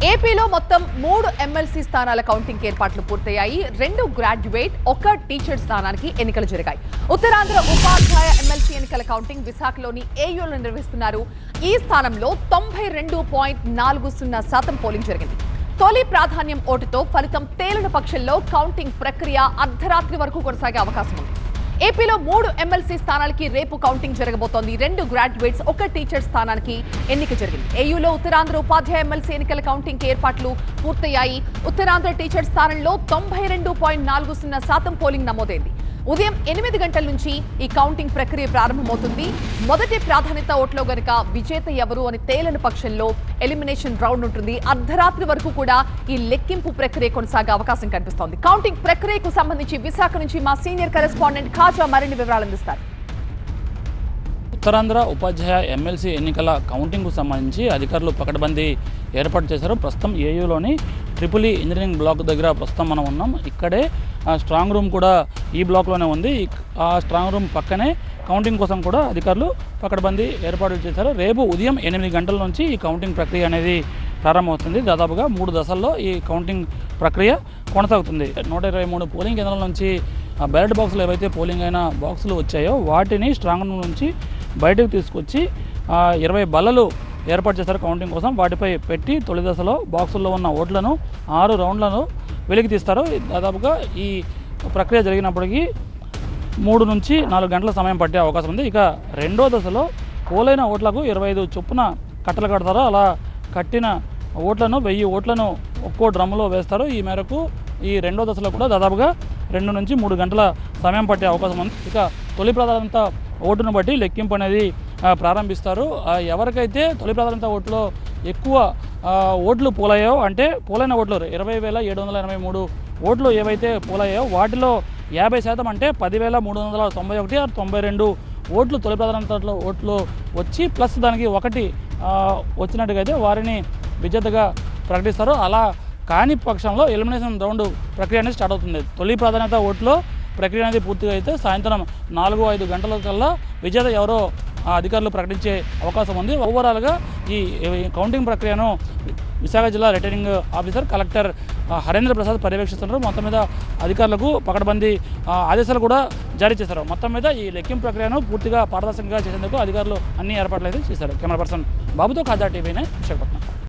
ఏపీలో మొత్తం 3 ఎమ్మెల్సీ స్థానాల కౌంటింగ్ ఏర్పాట్లు పూర్తయ్యాయి. 2 గ్రాడ్యుయేట్, 1 టీచర్ స్థానానికి ఎన్నికలు జరిగాయి. ఉత్తరాంధ్ర ఉపాధ్యాయ ఎమ్మెల్సీ ఎన్నికల కౌంటింగ్ విశాఖలోని ఏయూలో నిర్వహిస్తున్నారు. ఈ స్థానంలో 92.40% పోలింగ్ జరిగింది. తొలి ప్రాధాన్యం ఓటుతో ఫలితం తేలిన పక్షంలో కౌంటింగ్ ప్రక్రియ అర్ధరాత్రి వరకు కొనసాగే అవకాశం ఉంది. ఏపీలో 3 ఎమ్మెల్సీ స్థానాలకి రేపు కౌంటింగ్ జరగబోతోంది. 2 గ్రాడ్యుయేట్స్, 1 టీచర్ స్థానానికి ఎన్నిక జరిగింది. ఏయూలో ఉత్తరాంధ్ర ఉపాధ్యాయ ఎమ్మెల్సీ ఎన్నికల కౌంటింగ్ ఏర్పాట్లు పూర్తయ్యాయి. ఉత్తరాంధ్ర టీచర్ స్థానంలో 92.40% పోలింగ్ నమోదైంది. ఉదయం 8 గంటల నుంచి ఈ కౌంటింగ్ ప్రక్రియ ప్రారంభమవుతుంది. మొదటి ప్రాధాన్యత ఓట్లో గనుక విజేత ఎవరు అని తేలని పక్షంలో ఎలిమినేషన్ రౌండ్ ఉంటుంది. అర్ధరాత్రి వరకు కూడా ఈ లెక్కింపు ప్రక్రియ కొనసాగే అవకాశం కనిపిస్తోంది. కౌంటింగ్ ప్రక్రియకు సంబంధించి విశాఖ నుంచి మా సీనియర్ కరెస్పాండెంట్ ఖాజా మరిన్ని వివరాలు అందిస్తారు. ఉత్తరాంధ్ర ఉపాధ్యాయ ఎమ్మెల్సీ ఎన్నికల కౌంటింగ్కు సంబంధించి అధికారులు పకడ్బందీ ఏర్పాటు చేశారు. ప్రస్తుతం ఏయూలోని ట్రిపుల్ ఇంజనీరింగ్ బ్లాక్ దగ్గర ప్రస్తుతం మనం ఉన్నాం. ఇక్కడే స్ట్రాంగ్ రూమ్ కూడా ఈ బ్లాక్లోనే ఉంది. ఆ స్ట్రాంగ్ రూమ్ పక్కనే కౌంటింగ్ కోసం కూడా అధికారులు పకడ్బందీ ఏర్పాటు చేశారు. రేపు ఉదయం 8 గంటల నుంచి ఈ కౌంటింగ్ ప్రక్రియ అనేది ప్రారంభమవుతుంది. దాదాపుగా 3 దశల్లో ఈ కౌంటింగ్ ప్రక్రియ కొనసాగుతుంది. 123 పోలింగ్ కేంద్రాల నుంచి బ్యాలెట్ బాక్సులు ఏవైతే పోలింగ్ అయిన బాక్సులు వచ్చాయో వాటిని స్ట్రాంగ్ రూమ్ నుంచి బయటకు తీసుకొచ్చి 20 బల్లలు ఏర్పాటు చేశారు కౌంటింగ్ కోసం. వాటిపై పెట్టి తొలి దశలో బాక్సుల్లో ఉన్న ఓట్లను 6 రౌండ్లను వెలికి తీస్తారు. దాదాపుగా ఈ ప్రక్రియ జరిగినప్పటికీ 3 నుంచి 4 గంటల సమయం పట్టే అవకాశం ఉంది. ఇక రెండో దశలో పోలైన ఓట్లకు 25 చొప్పున కట్టలు కడతారు. అలా కట్టిన ఓట్లను 1000 ఓట్లను ఒక్కో డ్రమ్ములో వేస్తారు. ఈ మేరకు ఈ రెండో దశలో కూడా దాదాపుగా 2 నుంచి 3 గంటల సమయం పట్టే అవకాశం ఉంది. ఇక తొలి ప్రాధాన్యత ఓటును బట్టి లెక్కింపు అనేది ప్రారంభిస్తారు. ఎవరికైతే తొలి ప్రాధాన్యత ఓట్లో ఎక్కువ ఓట్లు పోలయ్యాయో, అంటే పోలైన ఓట్లు 20,783 ఓట్లు ఏవైతే పోలయ్యాయో వాటిలో 50% అంటే 10,391 92 ఓట్లు తొలి ప్రాధాన్యత ఓట్లు వచ్చి ప్లస్ దానికి 1 వచ్చినట్టుగా అయితే వారిని విజేతగా ప్రకటిస్తారు. అలా కాని పక్షంలో ఎలిమినేషన్ రౌండ్ ప్రక్రియ అనేది స్టార్ట్ అవుతుంది. తొలి ప్రాధాన్యత ఓట్లో ప్రక్రియ అనేది పూర్తిగా అయితే సాయంత్రం 4-5 గంటల కల్లా విజేత ఎవరో అధికారులు ప్రకటించే అవకాశం ఉంది. ఓవరాల్గా ఈ కౌంటింగ్ ప్రక్రియను విశాఖ జిల్లా returning officer collector Harendra Prasad పర్యవేక్షిస్తున్నారు. మొత్తం మీద అధికారులకు పకడ్బందీ ఆదేశాలు కూడా జారీ చేశారు. మొత్తం మీద ఈ లెక్కింపు ప్రక్రియను పూర్తిగా పారదర్శకంగా చేసేందుకు అధికారులు అన్ని ఏర్పాట్లు అయితే చేశారు. కెమెరా పర్సన్ బాబుతో ఖాజా టీవీ విశాఖపట్నం.